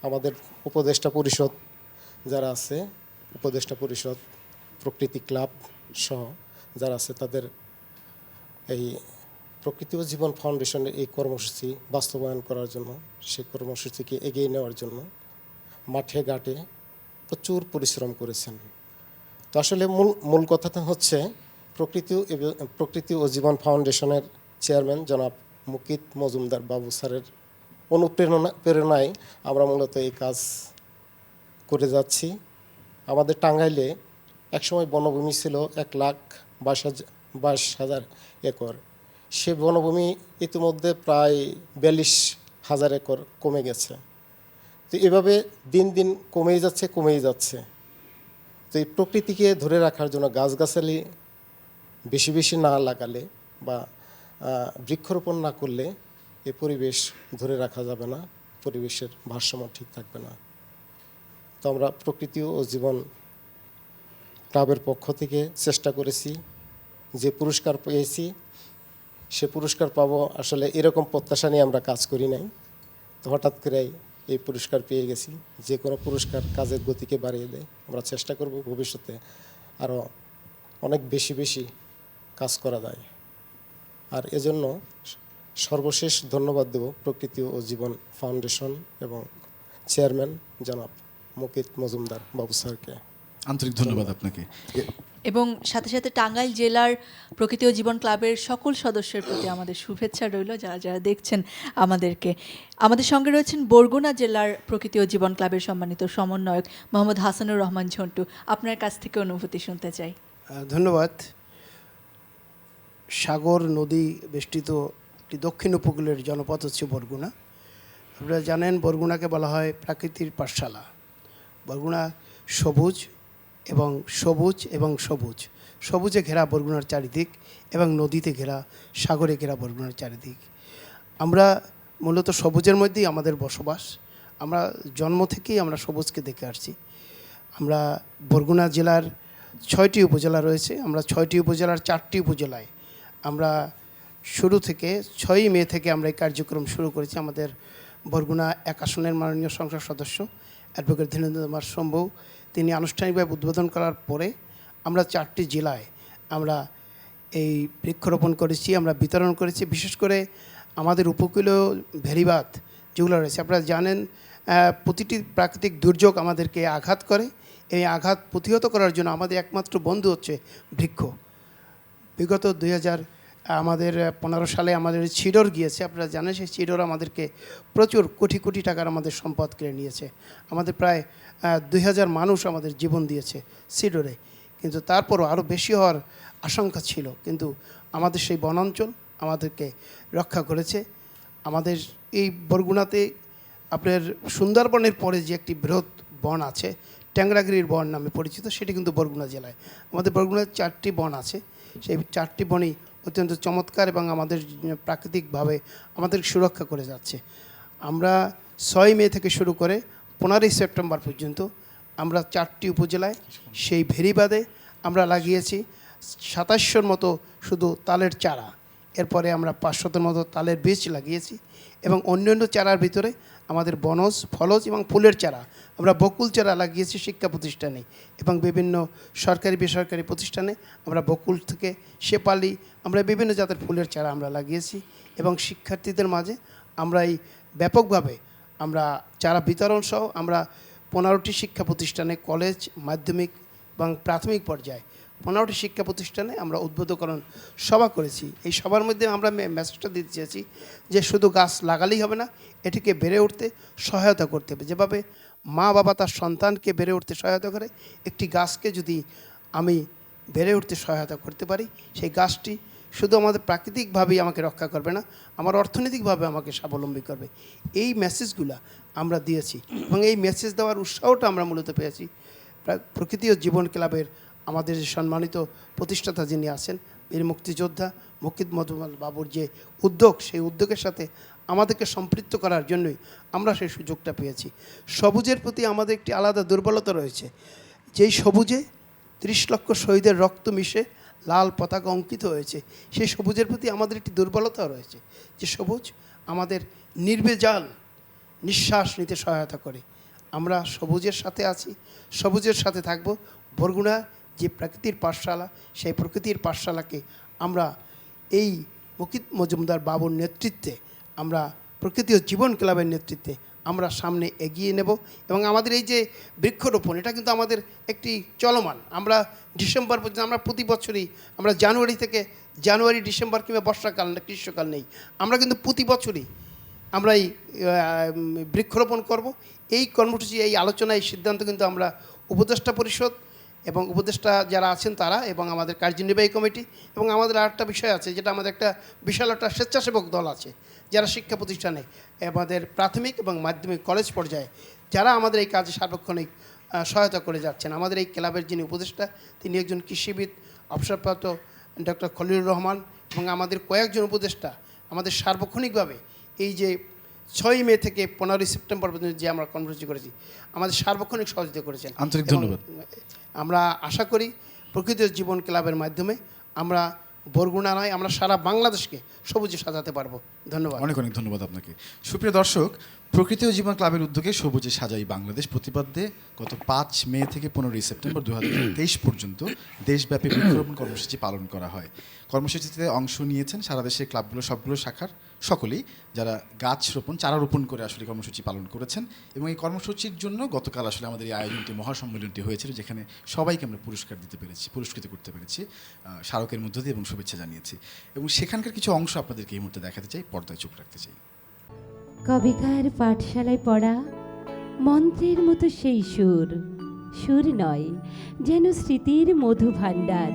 Speaker 8: আমাদের উপদেষ্টা পরিষদ যারা আছে, উপদেষ্টা পরিষদ, প্রকৃতি ক্লাব সহ যারা আছে, তাদের এই প্রকৃতি ও জীবন ফাউন্ডেশনের এই কর্মসূচি বাস্তবায়ন করার জন্য, সেই কর্মসূচিকে এগিয়ে নেওয়ার জন্য মাঠে ঘাটে প্রচুর পরিশ্রম করেছেন। তো আসলে মূল কথাটা হচ্ছে প্রকৃতি ও জীবন ফাউন্ডেশনের চেয়ারম্যান জনাব মুকিত মজুমদার বাবু স্যারের প্রেরণায় আমরা মূলত এই কাজ করে যাচ্ছি। আমাদের টাঙ্গাইলে একসময় বনভূমি ছিল 1,22,000 একর। সে বনভূমি ইতিমধ্যে প্রায় 42,000 একর কমে গেছে। তো এভাবে দিন দিন কমেই যাচ্ছে। তো এই প্রকৃতিকে ধরে রাখার জন্য গাছগাছালি বেশি বেশি না লাগালে বা বৃক্ষরোপণ না করলে এই পরিবেশ ধরে রাখা যাবে না, পরিবেশের ভারসাম্য ঠিক থাকবে না। তো আমরা প্রকৃতি ও জীবন ক্লাবের পক্ষ থেকে চেষ্টা করেছি, যে পুরস্কার পেয়েছি সে পুরস্কার পাবো আসলে এরকম প্রত্যাশা নিয়ে আমরা কাজ করি নাই। তো হঠাৎ করেই এই পুরস্কার পেয়ে গেছি। যে কোনো পুরস্কার কাজের গতিকে বাড়িয়ে দেয়। আমরা চেষ্টা করব ভবিষ্যতে আরও অনেক বেশি কাজ করা যায়। আর এজন্য সর্বশেষ ধন্যবাদ দেব প্রকৃতি ও জীবন ফাউন্ডেশন এবং চেয়ারম্যান জনাব মুকিত মজুমদার বাবু স্যারকে।
Speaker 1: আন্তরিক ধন্যবাদ আপনাকে।
Speaker 2: এবং সাথে সাথে টাঙ্গাইল জেলার প্রকৃতি ও জীবন ক্লাবের সকল সদস্যের প্রতি আমাদের শুভেচ্ছা রইল, যারা যারা দেখছেন আমাদেরকে। আমাদের সঙ্গে রয়েছেন বরগুনা জেলার প্রকৃতি ও জীবন ক্লাবের সম্মানিত সমন্বয়ক মোহাম্মদ হাসানুর রহমান ঝন্টু। আপনার কাছ থেকে অনুভূতি শুনতে চাই।
Speaker 9: ধন্যবাদ। সাগর নদী বেষ্টিত একটি দক্ষিণ উপকূলের জনপদ হচ্ছে বরগুনা। আপনারা জানেন বরগুনাকে বলা হয় প্রাকৃতির পাঠশালা। বরগুনা সবুজ এবং সবুজে ঘেরা বরগুনার চারিদিক এবং নদীতে ঘেরা, সাগরে ঘেরা বরগুনার চারিদিক। আমরা মূলত সবুজের মধ্যেই আমাদের বসবাস। আমরা জন্ম থেকেই আমরা সবুজকে দেখে আসছি। আমরা বরগুনা জেলার 6টি উপজেলা রয়েছে। আমরা 6টি উপজেলার 4টি উপজেলায় আমরা শুরু থেকে 6ই মে থেকে আমরা এই কার্যক্রম শুরু করেছি। আমাদের বরগুনা 1 আসনের মাননীয় সংসদ সদস্য অ্যাডভোকেট ধীরেন্দ্র কুমার শম্ভু তিনি আনুষ্ঠানিকভাবে উদ্বোধন করার পরে আমরা 4টি জেলায় আমরা এই বৃক্ষরোপণ করেছি, আমরা বিতরণ করেছি। বিশেষ করে আমাদের উপকূলীয় ভেরিবাদ যেগুলো রয়েছে, আপনারা জানেন প্রতিটি প্রাকৃতিক দুর্যোগ আমাদেরকে আঘাত করে। এই আঘাত প্রতিহত করার জন্য আমাদের একমাত্র বন্ধু হচ্ছে বৃক্ষ। বিগত 2015 সালে আমাদের চিডর গিয়েছে। আপনারা জানেন সেই চিডর আমাদেরকে প্রচুর কোটি টাকার আমাদের সম্পদ কেড়ে নিয়েছে। আমাদের প্রায় 2000 মানুষ আমাদের জীবন দিয়েছে চিডরে, কিন্তু তারপরও আরও বেশি হওয়ার আশঙ্কা ছিল। কিন্তু আমাদের সেই বনাঞ্চল আমাদেরকে রক্ষা করেছে। আমাদের এই বরগুনাতে আপনার সুন্দরবনের পরে যে একটি বৃহৎ বন আছে, ট্যাংরাগিরির বন নামে পরিচিত, সেটি কিন্তু বরগুনা জেলায়। আমাদের বরগুনায় 4টি বন আছে। সেই 4টি বনই অত্যন্ত চমৎকার এবং আমাদের প্রাকৃতিকভাবে আমাদের সুরক্ষা করে যাচ্ছে। আমরা 6 মে থেকে শুরু করে 15ই সেপ্টেম্বর পর্যন্ত আমরা 4টি উপজেলায় সেই ভেরিবাদে আমরা লাগিয়েছি 2700-র মতো শুধু তালের চারা। এরপরে আমরা 500-র মতো তালের বীজ লাগিয়েছি এবং অন্যান্য চারার ভিতরে আমাদের বনজ, ফলজ এবং ফুলের চারা, আমরা বকুল চারা লাগিয়েছি শিক্ষা প্রতিষ্ঠানে এবং বিভিন্ন সরকারি বেসরকারি প্রতিষ্ঠানে। আমরা বকুল থেকে শেপালি, আমরা বিভিন্ন জাতের ফুলের চারা আমরা লাগিয়েছি এবং শিক্ষার্থীদের মাঝে আমরা এই ব্যাপকভাবে আমরা চারা বিতরণ সহ আমরা 15টি শিক্ষা প্রতিষ্ঠানে, কলেজ, মাধ্যমিক এবং প্রাথমিক পর্যায়ে 15টি শিক্ষা প্রতিষ্ঠানে আমরা উদ্বোধকরণ সভা করেছি। এই সভার মধ্যে আমরা মেসেজটা দিতে চেয়েছি যে শুধু গাছ লাগালেই হবে না, এটিকে বেড়ে উঠতে সহায়তা করতে হবে। যেভাবে মা বাবা তার সন্তানকে বেড়ে উঠতে সহায়তা করে, একটি গাছকে যদি আমি বেড়ে উঠতে সহায়তা করতে পারি, সেই গাছটি শুধু আমাদের প্রাকৃতিকভাবেই আমাকে রক্ষা করবে না, আমার অর্থনৈতিকভাবে আমাকে স্বাবলম্বী করবে। এই মেসেজগুলো আমরা দিয়েছি এবং এই মেসেজ দেওয়ার উৎসাহটা আমরা মূলত পেয়েছি প্রকৃতি ও জীবন ক্লাবের আমাদের যে সম্মানিত প্রতিষ্ঠাতা যিনি আছেন বীর মুক্তিযোদ্ধা মুকিত মজুমদার বাবুর যে উদ্যোগ, সেই উদ্যোগের সাথে আমাদেরকে সম্পৃক্ত করার জন্যই আমরা সেই সুযোগটা পেয়েছি। সবুজের প্রতি আমাদের একটি আলাদা দুর্বলতা রয়েছে, যেই সবুজে 30 লক্ষ শহীদের রক্ত মিশে লাল পতাকা অঙ্কিত হয়েছে, সেই সবুজের প্রতি আমাদের একটি দুর্বলতা রয়েছে, যে সবুজ আমাদের নির্ভেজাল নিঃশ্বাস নিতে সহায়তা করে। আমরা সবুজের সাথে আছি, সবুজের সাথে থাকব। বরগুনা যে প্রকৃতির পাঠশালা, সেই প্রকৃতির পাঠশালাকে আমরা এই মুকিত মজুমদার বাবুর নেতৃত্বে, আমরা প্রকৃতি ও জীবন ক্লাবের নেতৃত্বে আমরা সামনে এগিয়ে নেব। এবং আমাদের এই যে বৃক্ষরোপণ, এটা কিন্তু আমাদের একটি চলমান, আমরা ডিসেম্বর পর্যন্ত, আমরা প্রতি বছরই, আমরা জানুয়ারি ডিসেম্বর কিংবা বর্ষাকাল না গ্রীষ্মকাল নেই, আমরা কিন্তু প্রতি বছরই আমরা এই বৃক্ষরোপণ করব। এই কর্মসূচি, এই আলোচনা, এই সিদ্ধান্ত কিন্তু আমরা উপদেষ্টা পরিষদ এবং উপদেষ্টা যারা আছেন তারা এবং আমাদের কার্যনির্বাহী কমিটি এবং আমাদের আরেকটা বিষয় আছে, যেটা আমাদের একটা বিশাল একটা স্বেচ্ছাসেবক দল আছে, যারা শিক্ষা প্রতিষ্ঠানে আমাদের প্রাথমিক এবং মাধ্যমিক কলেজ পর্যায়ে যারা আমাদের এই কাজে সার্বক্ষণিক সহায়তা করে যাচ্ছেন। আমাদের এই ক্লাবের যিনি উপদেষ্টা, তিনি একজন কৃষিবিদ, অবসরপ্রাপ্ত ডক্টর খলিলুর রহমান, এবং আমাদের কয়েকজন উপদেষ্টা আমাদের সার্বক্ষণিকভাবে এই যে 6 মে থেকে 15 সেপ্টেম্বর পর্যন্ত যে আমরা কর্মসূচি করেছি, আমাদের সার্বক্ষণিক সহযোগিতা করেছেন।
Speaker 1: আন্তরিক
Speaker 9: এবং
Speaker 1: ধন্যবাদ।
Speaker 9: আমরা আশা করি প্রকৃতি ও জীবন ক্লাবের মাধ্যমে আমরা বরগুনা নয়, আমরা সারা বাংলাদেশকে সবুজে সাজাতে পারবো। ধন্যবাদ।
Speaker 1: অনেক অনেক ধন্যবাদ আপনাকে। সুপ্রিয় দর্শক, প্রকৃতি ও জীবন ক্লাবের উদ্যোগে সবুজে সাজাই বাংলাদেশ প্রতিপাদ্যে গত 5 মে থেকে 15 সেপ্টেম্বর 2023 পর্যন্ত দেশব্যাপী বৃক্ষরোপণ কর্মসূচি পালন করা হয়। কর্মসূচিতে অংশ নিয়েছেন সারা দেশের ক্লাবগুলো, সবগুলো শাখার সকলেই, যারা গাছ রোপণ, চারা রোপণ করে আসলে কর্মসূচি পালন করেছেন। এবং এই কর্মসূচির জন্য গতকাল আসলে আমাদের এই আয়োজনটি, মহাসম্মেলনটি হয়েছিল, যেখানে সবাইকে আমরা পুরস্কৃত করতে পেরেছি স্মারকের মধ্য দিয়ে এবং শুভেচ্ছা জানিয়েছি। এবং সেখানকার কিছু অংশ আপনাদেরকে এই মুহূর্তে দেখাতে চাই, পর্দায় চোখ রাখতে চাই।
Speaker 10: কবিকার পাঠশালায় পড়া মন্ত্রের মতো সেই সুর নয়, যেন স্মৃতির মধু ভাণ্ডার।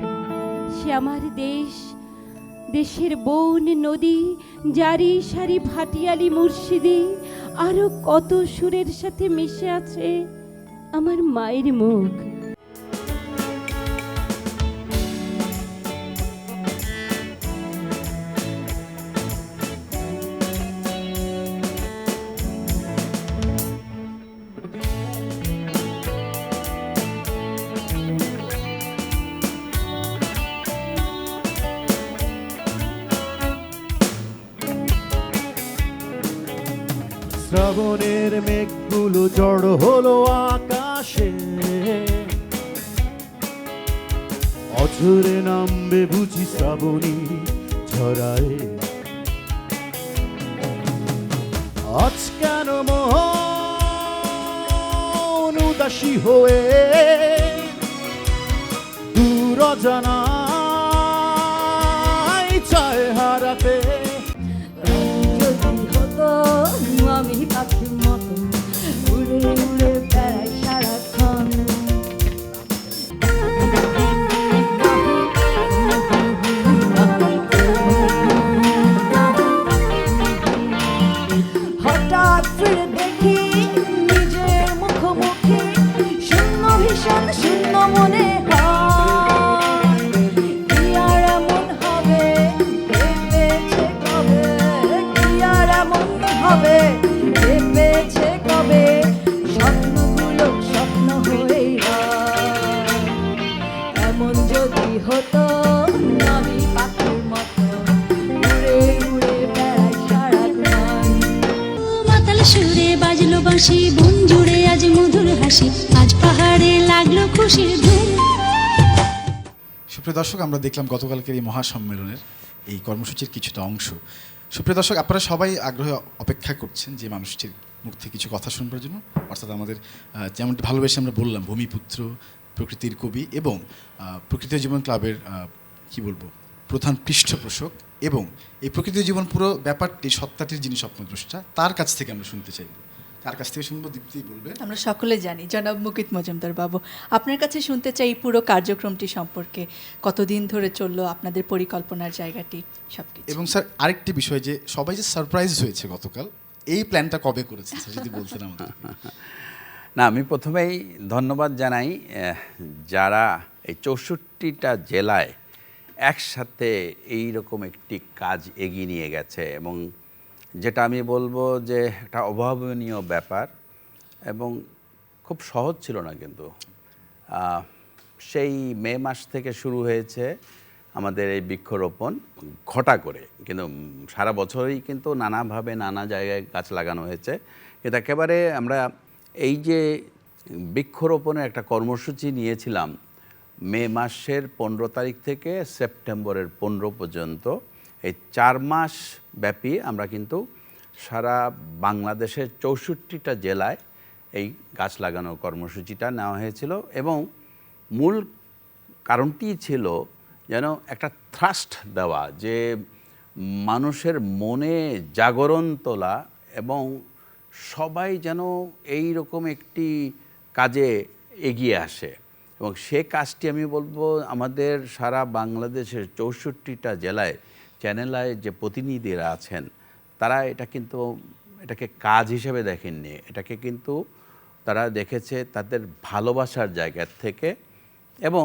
Speaker 10: সে আমার দেশের বন নদী, জারি সারি ভাটিয়ালি মুর্শিদি, আরো কত সুরের সাথে মিশে আছে আমার মায়ের মুখ।
Speaker 11: শ্রাবণের মেঘগুলো জড়ো হলো আকাশে, অঝরে নামবে বুঝি শ্রাবণী ঝরায়। আজ কেন মন উদাসী হয়ে দূর অজানায় চায় হারাতে।
Speaker 10: আমি পাখির মতো উড়ে উড়ে বেড়াই সারাক্ষণ। হঠাৎ ফিরে দেখি নিজের মুখোমুখি, শূন্য ভীষণ শূন্য মনে হয়। কি আর এমন হবে ভেবেছে কবে, কি আর এমন হবে ভেবেছে কবে, স্বপ্নগুলো স্বপ্ন হয়ে হয়। এমন যদি হতো আমি পাখির মতো উড়ে উড়ে বেড়াই সারাক্ষণ।
Speaker 12: মাতাল সুরে বাজলো বাঁশি, বন জুড়ে আজ মধুর হাসি, আজ পাহাড়ে লাগলো খুশির ধুম।
Speaker 1: সুপ্রিয় দর্শক, আমরা দেখলাম গতকালকের এই মহাসম্মেলনের এই কর্মসূচির কিছুটা অংশ। সুপ্রিয় দর্শক, আপনারা সবাই আগ্রহে অপেক্ষা করছেন যে মানুষটির মুখ থেকে কিছু কথা শুনবার জন্য, অর্থাৎ আমাদের যেমনটি ভালোবেসে আমরা বললাম ভূমিপুত্র, প্রকৃতির কবি এবং প্রকৃতি ও জীবন ক্লাবের কি বলবো প্রধান পৃষ্ঠপোষক এবং এই প্রকৃতি ও জীবন পুরো ব্যাপারটি সত্তাটির যিনি স্বপ্নদ্রষ্টা, তার কাছ থেকে আমরা শুনতে চাইব। কার কাছ থেকে শুনবো? দীপ্তি বলবে।
Speaker 2: আমরা সকলে জানি জনাব মুকিত মজুমদার বাবু, আপনার কাছে শুনতে চাই পুরো কার্যক্রমটি সম্পর্কে, কতদিন ধরে চললো আপনাদের পরিকল্পনার জায়গাটি, সবকিছু।
Speaker 1: এবং স্যার আরেকটি বিষয়, যে সবাই যে সারপ্রাইজ হয়েছে গতকাল, এই প্ল্যানটা কবে করেছেন স্যার, যদি বলতেন আমাদের।
Speaker 13: না, আমি প্রথমেই ধন্যবাদ জানাই যারা এই 64টা জেলায় একসাথে এই রকম একটি কাজ এগিয়ে নিয়ে গেছে, এবং যেটা আমি বলবো যে একটা অভাবনীয় ব্যাপার এবং খুব সহজ ছিল না। কিন্তু সেই মে মাস থেকে শুরু হয়েছে আমাদের এই বৃক্ষরোপণ ঘটা করে, কিন্তু সারা বছরই কিন্তু নানাভাবে নানা জায়গায় গাছ লাগানো হয়েছে। কিন্তু একেবারে আমরা এই যে বৃক্ষরোপণের একটা কর্মসূচি নিয়েছিলাম মে মাসের 15 তারিখ থেকে সেপ্টেম্বরের 15 পর্যন্ত, এই 4 মাস ব্যাপী আমরা কিন্তু সারা বাংলাদেশের 64টা জেলায় এই গাছ লাগানোর কর্মসূচিটা নেওয়া হয়েছিল। এবং মূল কারণটি ছিল যেন একটা থ্রাস্ট দেওয়া, যে মানুষের মনে জাগরণ তোলা এবং সবাই যেন এই রকম একটি কাজে এগিয়ে আসে। এবং সে কাজটি আমি বলবো আমাদের সারা বাংলাদেশের 64টা জেলায় চ্যানেল আই যে প্রতিনিধিরা আছেন তারা এটাকে কাজ হিসেবে দেখেননি, এটাকে কিন্তু তারা দেখেছে তাদের ভালোবাসার জায়গা থেকে। এবং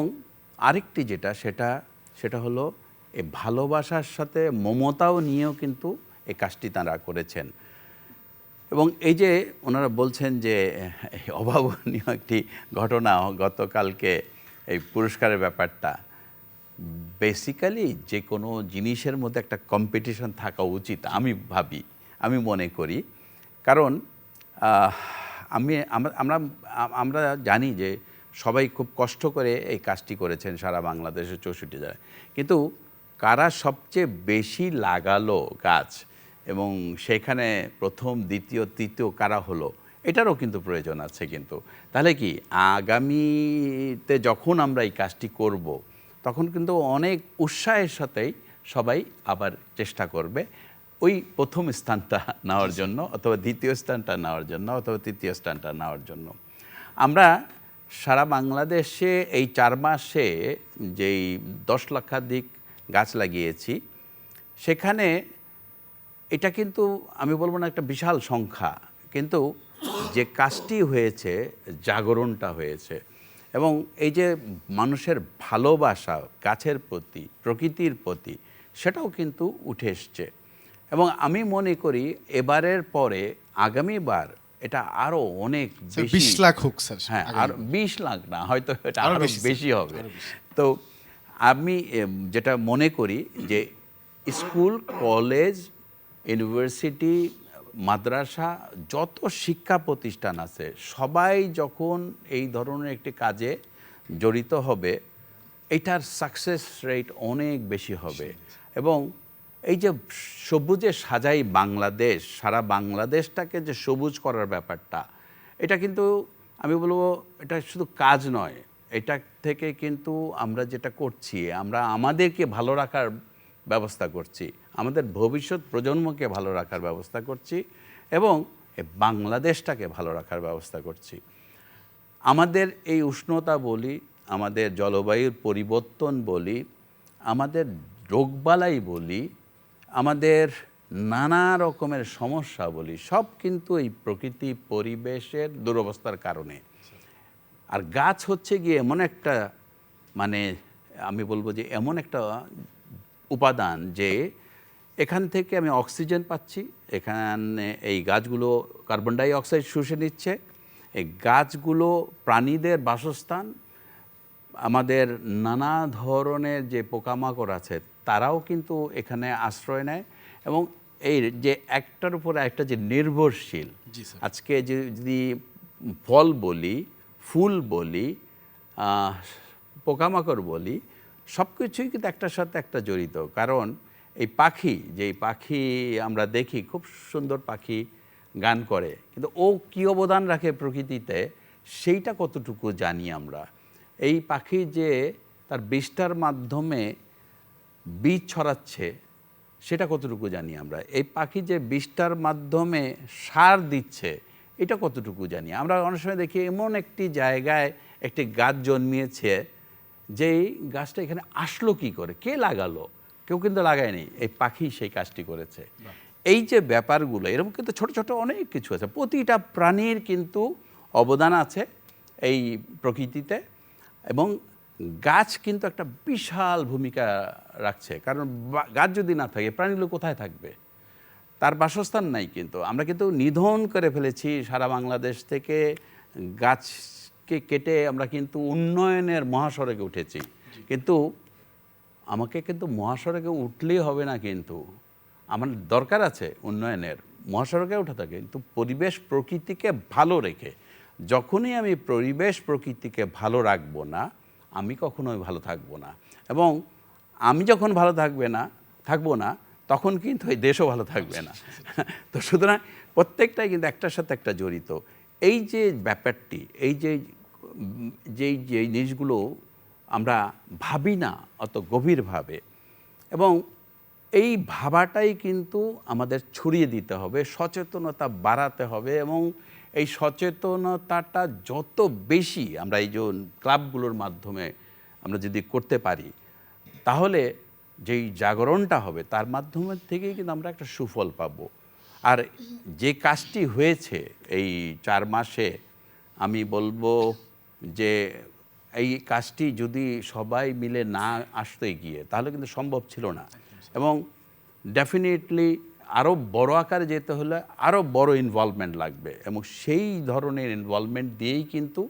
Speaker 13: আরেকটি সেটা হলো এই ভালোবাসার সাথে মমতাও নিয়েও কিন্তু এই কাজটি তারা করেছেন। এবং এই যে ওনারা বলছেন যে অভাবনীয় একটি ঘটনা গতকালকে এই পুরস্কারের ব্যাপারটা, বেসিক্যালি যে কোনো জিনিসের মধ্যে একটা কম্পিটিশন থাকা উচিত আমি মনে করি। কারণ আমরা জানি যে সবাই খুব কষ্ট করে এই কাজটি করেছেন সারা বাংলাদেশের 64 জেলায়, কিন্তু কারা সবচেয়ে বেশি লাগালো গাছ এবং সেখানে প্রথম, দ্বিতীয়, তৃতীয় কারা হলো, এটারও কিন্তু প্রয়োজন আছে। কিন্তু তাহলে কি আগামীতে যখন আমরা এই কাজটি করব তখন কিন্তু অনেক উৎসাহের সাথেই সবাই আবার চেষ্টা করবে ওই প্রথম স্থানটা নেওয়ার জন্য, অথবা দ্বিতীয় স্থানটা নেওয়ার জন্য, অথবা তৃতীয় স্থানটা নেওয়ার জন্য। আমরা সারা বাংলাদেশে এই 4 মাসে যেই 10 লক্ষাধিক গাছ লাগিয়েছি, সেখানে এটা কিন্তু আমি বলবো না একটা বিশাল সংখ্যা, কিন্তু যে কাজটি হয়েছে জাগরণটা হয়েছে এবং এই যে মানুষের ভালোবাসা গাছের প্রতি, প্রকৃতির প্রতি, সেটাও কিন্তু উঠে এসছে। এবং আমি মনে করি এবারের পরে আগামীবার এটা আরো অনেক বেশি,
Speaker 1: 20 লাখ হোক স্যার।
Speaker 13: হ্যাঁ, আর 20 লাখ না, হয়তো এটা আরো বেশি হবে। তো আমি যেটা মনে করি যে স্কুল, কলেজ, ইউনিভার্সিটি, মাদ্রাসা, যত শিক্ষা প্রতিষ্ঠান আছে সবাই যখন এই ধরনের একটি কাজে জড়িত হবে, এটার সাকসেস রেট অনেক বেশি হবে। এবং এই যে সবুজে সাজাই বাংলাদেশ, সারা বাংলাদেশটাকে যে সবুজ করার ব্যাপারটা, এটা কিন্তু আমি বলবো এটা শুধু কাজ নয়, এটা থেকে কিন্তু আমরা যেটা করছি, আমরা আমাদেরকে ভালো রাখার ব্যবস্থা করছি, আমাদের ভবিষ্যৎ প্রজন্মকে ভালো রাখার ব্যবস্থা করছি এবং বাংলাদেশটাকে ভালো রাখার ব্যবস্থা করছি। আমাদের এই উষ্ণতা বলি, আমাদের জলবায়ুর পরিবর্তন বলি, আমাদের রোগবালাই বলি, আমাদের নানা রকমের সমস্যা বলি, সব কিন্তু এই প্রকৃতি পরিবেশের দুরবস্থার কারণে। আর গাছ হচ্ছে গিয়ে এমন একটা, মানে আমি বলবো যে এমন একটা উপাদান যে এখান থেকে আমি অক্সিজেন পাচ্ছি, এখানে এই গাছগুলো কার্বন ডাই অক্সাইড শুষে নিচ্ছে, এই গাছগুলো প্রাণীদের বাসস্থান, আমাদের নানা ধরনের যে পোকামাকড় আছে তারাও কিন্তু এখানে আশ্রয় নেয় এবং এই যে একটার উপর একটা যে নির্ভরশীল, আজকে যদি ফল বলি, ফুল বলি, পোকামাকড় বলি, সব কিছুই কিন্তু একটার সাথে একটা জড়িত। কারণ এই পাখি, যেই পাখি আমরা দেখি খুব সুন্দর পাখি গান করে, কিন্তু ও কী অবদান রাখে প্রকৃতিতে সেইটা কতটুকু জানি আমরা। এই পাখি যে তার বিষ্ঠার মাধ্যমে বীজ ছড়াচ্ছে সেটা কতটুকু জানি আমরা। এই পাখি যে বিষ্ঠার মাধ্যমে সার দিচ্ছে এটা কতটুকু জানি আমরা। অনেক সময় দেখি এমন একটি জায়গায় একটি গাছ জন্মিয়েছে, যেই গাছটা এখানে আসলো কি করে, কে লাগালো, কেউ কিন্তু লাগায়নি, এই পাখি সেই কাজটি করেছে। এই যে ব্যাপারগুলো, এরকম কিন্তু ছোট ছোট অনেক কিছু আছে। প্রতিটা প্রাণীর কিন্তু অবদান আছে এই প্রকৃতিতে, এবং গাছ কিন্তু একটা বিশাল ভূমিকা রাখছে। কারণ গাছ যদি না থাকে প্রাণীগুলো কোথায় থাকবে? তার বাসস্থান নাই। কিন্তু আমরা কিন্তু নিধন করে ফেলেছি সারা বাংলাদেশ থেকে, গাছকে কেটে আমরা কিন্তু উন্নয়নের মহাসড়কে উঠেছি। কিন্তু আমাকে কিন্তু মহাসড়কে উঠলেই হবে না, কিন্তু আমার দরকার আছে উন্নয়নের, মহাসড়কে ওঠা থাকে, কিন্তু পরিবেশ প্রকৃতিকে ভালো রেখে। যখনই আমি পরিবেশ প্রকৃতিকে ভালো রাখবো না, আমি কখনোই ভালো থাকবো না, এবং আমি যখন ভালো থাকবো না তখন কিন্তু এই দেশও ভালো থাকবে না। তো সুতরাং প্রত্যেকটাই কিন্তু একটার সাথে একটা জড়িত। এই যে ব্যাপারটি, এই যে জিনিসগুলো আমরা ভাবি না অত গভীরভাবে, এবং এই ভাবাটাই কিন্তু আমাদের ছড়িয়ে দিতে হবে, সচেতনতা বাড়াতে হবে। এবং এই সচেতনতাটা যত বেশি আমরা এই যে ক্লাবগুলোর মাধ্যমে আমরা যদি করতে পারি, তাহলে যেই জাগরণটা হবে তার মাধ্যমে থেকেই কিন্তু আমরা একটা সুফল পাব। আর যে কাজটি হয়েছে এই 4 মাসে, আমি বলবো যে এই কাজটি যদি সবাই মিলে না আসতে গিয়ে, তাহলে কিন্তু সম্ভব ছিল না। এবং ডেফিনেটলি আরও বড় আকারে যেতে হলে আরও বড় ইনভলভমেন্ট লাগবে, এবং সেই ধরনের ইনভলভমেন্ট দিয়েই কিন্তু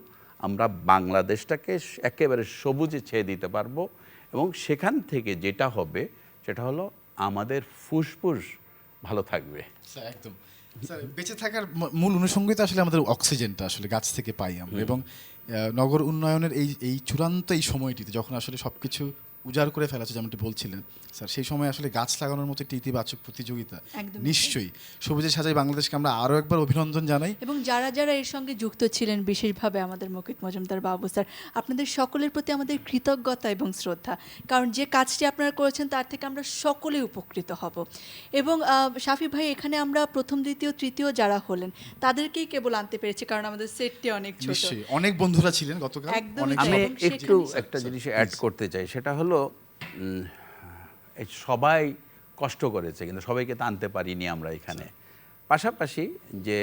Speaker 13: আমরা বাংলাদেশটাকে একেবারে সবুজে ছেয়ে দিতে পারবো। এবং সেখান থেকে যেটা হবে সেটা হলো আমাদের ফুসফুস ভালো থাকবে।
Speaker 1: একদম স্যার, বেঁচে থাকার মূল অনুষঙ্গই তো আসলে আমাদের অক্সিজেনটা আসলে গাছ থেকে পাই আমরা। এবং নগর উন্নয়নের এই চূড়ান্ত এই সময়টিতে যখন আসলে সব কিছু উজাড় করে ফেলা হচ্ছে, যেমনটি বলছিলেন স্যার, সেই সময় আসলে গাছ লাগানোর মতো একটি ইতিবাচক প্রতিযোগিতা নিশ্চয়ই সবুজে সাজাই বাংলাদেশকে আমরা আরও একবার অভিনন্দন জানাই।
Speaker 2: এবং যারা যারা এর সঙ্গে যুক্ত ছিলেন, বিশেষভাবে আমাদের মুকিত মজুমদার বাবু স্যার, আপনাদের সকলের প্রতি আমাদের কৃতজ্ঞতা এবং শ্রদ্ধা। কারণ যে কাজটি আপনারা করেছেন তার থেকে আমরা সকলেই উপকৃত হব। এবং শাফি ভাই, এখানে আমরা প্রথম, দ্বিতীয়, তৃতীয় যারা হলেন তাদেরকেই কেবল আনতে পেরেছি, কারণ আমাদের সেটটি অনেক ছোট।
Speaker 1: নিশ্চয়ই অনেক বন্ধুরা ছিলেন গতকাল।
Speaker 13: আমি একটু একটা জিনিস অ্যাড করতে চাই, সেটা হলো সবাই কষ্ট করেছে, কিন্তু সবাইকে তো আনতে পারিনি আমরা এখানে। পাশাপাশি যে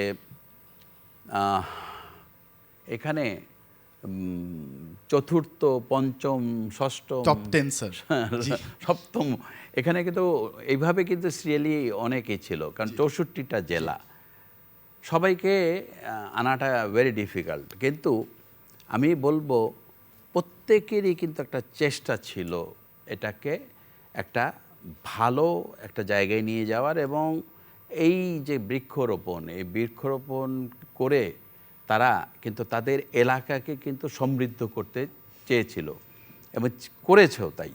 Speaker 13: এখানে চতুর্থ, পঞ্চম, ষষ্ঠম,
Speaker 1: টপ 10 স্যার,
Speaker 13: সপ্তম, এখানে কিন্তু এইভাবে কিন্তু সিরিয়ালি অনেকেই ছিল, কারণ 64টা জেলা, সবাইকে আনাটা ভেরি ডিফিকাল্ট। কিন্তু আমি বলবো প্রত্যেকেরই কিন্তু একটা চেষ্টা ছিল এটাকে একটা ভালো একটা জায়গায় নিয়ে যাওয়ার, এবং এই যে বৃক্ষরোপণ, এই বৃক্ষরোপণ করে তারা কিন্তু তাদের এলাকাকে কিন্তু সমৃদ্ধ করতে চেয়েছিল এবং করেছেও তাই।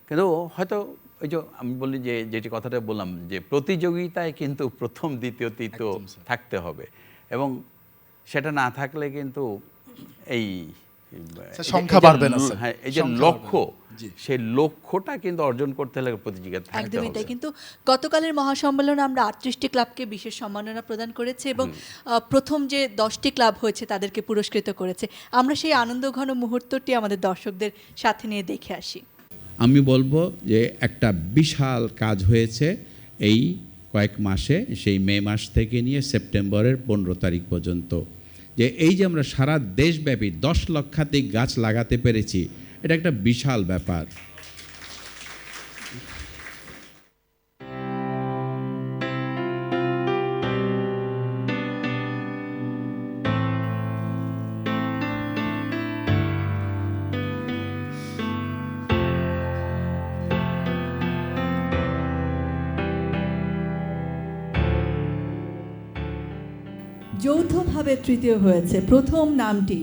Speaker 13: কিন্তু হয়তো ওই যে আমি বলি যে যেটি কথাটা বললাম, যে প্রতিযোগিতায় কিন্তু প্রথম, দ্বিতীয়, তৃতীয় থাকতে হবে, এবং সেটা না থাকলে কিন্তু এই
Speaker 1: সংখ্যা বাড়বে না।
Speaker 13: হ্যাঁ, এই যে লক্ষ্য, সেই লক্ষ্যটা কিন্তু অর্জন করতে হলে প্রতিযোগিতা থাকতে হবে।
Speaker 2: একদমই তাই। কিন্তু গতকালের মহাসম্মেলনে আমরা 38টি ক্লাবকে বিশেষ সম্মাননা প্রদান করেছি, এবং প্রথম যে 10টি ক্লাব হয়েছে তাদেরকে পুরস্কৃত করেছে। আমরা সেই আনন্দঘন মুহূর্তটি আমাদের দর্শকদের সাথে নিয়ে দেখে আসি।
Speaker 14: আমি বলবো যে একটা বিশাল কাজ হয়েছে এই কয়েক মাসে, সেই মে মাস থেকে নিয়ে সেপ্টেম্বরের 15 তারিখ পর্যন্ত, যে এই যে আমরা সারা দেশব্যাপী 10 লক্ষাধিক গাছ লাগাতে পেরেছি, এটা একটা বিশাল ব্যাপার।
Speaker 10: যৌথভাবে তৃতীয় হয়েছে প্রথম নামটি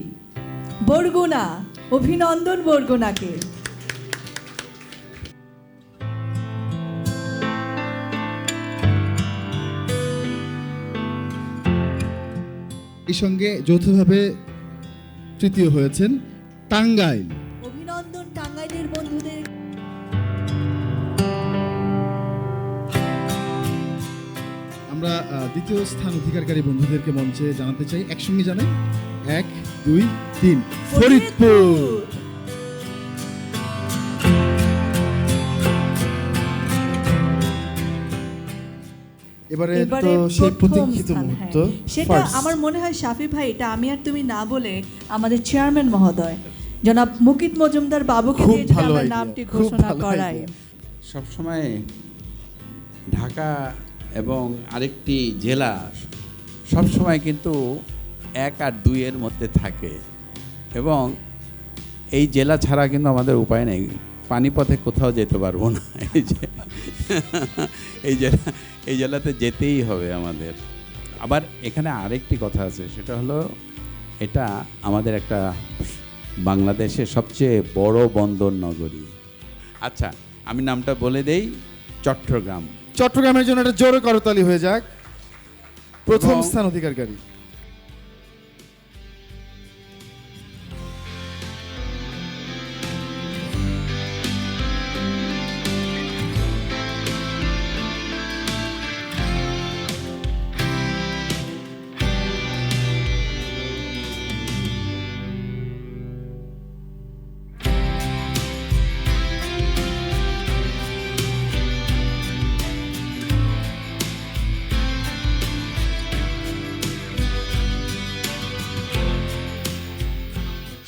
Speaker 10: বরগুনা। অভিনন্দন বরগুনাকে।
Speaker 15: এই সঙ্গে যৌথভাবে তৃতীয় হয়েছেন টাঙ্গাইল।
Speaker 10: অভিনন্দন টাঙ্গাইলের বন্ধুদের।
Speaker 15: আমরা দ্বিতীয় স্থান অধিকারকারী বন্ধুদেরকে মঞ্চে জানাতে চাই, একসঙ্গে জানাই, 1, 2, 3, ফরিদপুর।
Speaker 1: এবারে
Speaker 10: এবারে
Speaker 1: তো সেই
Speaker 10: প্রথম
Speaker 1: প্রতীক্ষিত
Speaker 10: স্থান,
Speaker 1: মুহূর্ত
Speaker 10: হ্যাঁ। সেটা
Speaker 1: first।
Speaker 10: আমার মনে হয় শাফি ভাই, এটা আমি আর তুমি না বলে আমাদের চেয়ারম্যান মহোদয় জনাব মুকিত মজুমদার বাবুকে
Speaker 1: খুব
Speaker 10: দিয়ে যদি
Speaker 1: ভালো
Speaker 10: আমরা
Speaker 1: idea,
Speaker 10: নামটি
Speaker 1: খুব
Speaker 10: ঘোষণা
Speaker 1: ভালো
Speaker 10: করাই।
Speaker 1: idea।
Speaker 14: সবসময় ঢাকা এবং আরেকটি জেলা সবসময় কিন্তু 1 আর 2 এর মধ্যে থাকে, এবং এই জেলা ছাড়া কিন্তু আমাদের উপায় নেই, পানিপথে কোথাও যেতে পারবো না। এই জেলাতে যেতেই হবে আমাদের। আবার এখানে আরেকটি কথা আছে, সেটা হলো এটা আমাদের একটা বাংলাদেশের সবচেয়ে বড় বন্দর নগরী। আচ্ছা, আমি নামটা বলে দেই, চট্টগ্রাম।
Speaker 15: চট্টগ্রামের জন্য একটা জোরে করতালি হয়ে যাক। প্রথম
Speaker 14: এবং-
Speaker 15: স্থান অধিকারী।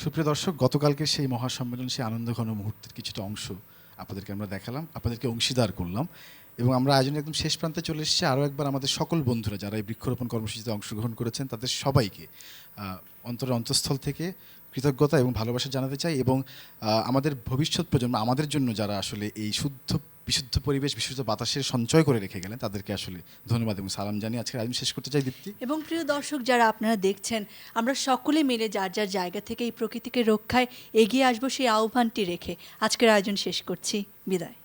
Speaker 1: সুপ্রিয় দর্শক, গতকালকে সেই মহাসম্মেলন, সেই আনন্দঘন মুহূর্তের কিছুটা অংশ আপনাদেরকে আমরা দেখালাম, আপনাদেরকে অংশীদার করলাম, এবং আমরা আয়োজনের একদম শেষ প্রান্তে চলে এসেছি। আরও একবার আমাদের সকল বন্ধুরা যারা এই বৃক্ষরোপণ কর্মসূচিতে অংশগ্রহণ করেছেন তাদের সবাইকে অন্তরের অন্তঃস্থল থেকে কৃতজ্ঞতা এবং ভালোবাসা জানাতে চাই, এবং আমাদের ভবিষ্যৎ প্রজন্ম, আমাদের জন্য যারা আসলে এই বিশুদ্ধ পরিবেশ, বিশুদ্ধ বাতাসের সঞ্চয় করে রেখে গেলেন, তাদেরকে আসলে ধন্যবাদ এবং সালাম জানিয়ে আজকে আয়োজন শেষ করতে চাই। দীপ্তি
Speaker 2: এবং প্রিয় দর্শক যারা আপনারা দেখছেন, আমরা সকলে মিলে যার যার জায়গা থেকে এই প্রকৃতিকে রক্ষায় এগিয়ে আসবো সেই আহ্বানটি রেখে আজকের আয়োজন শেষ করছি। বিদায়।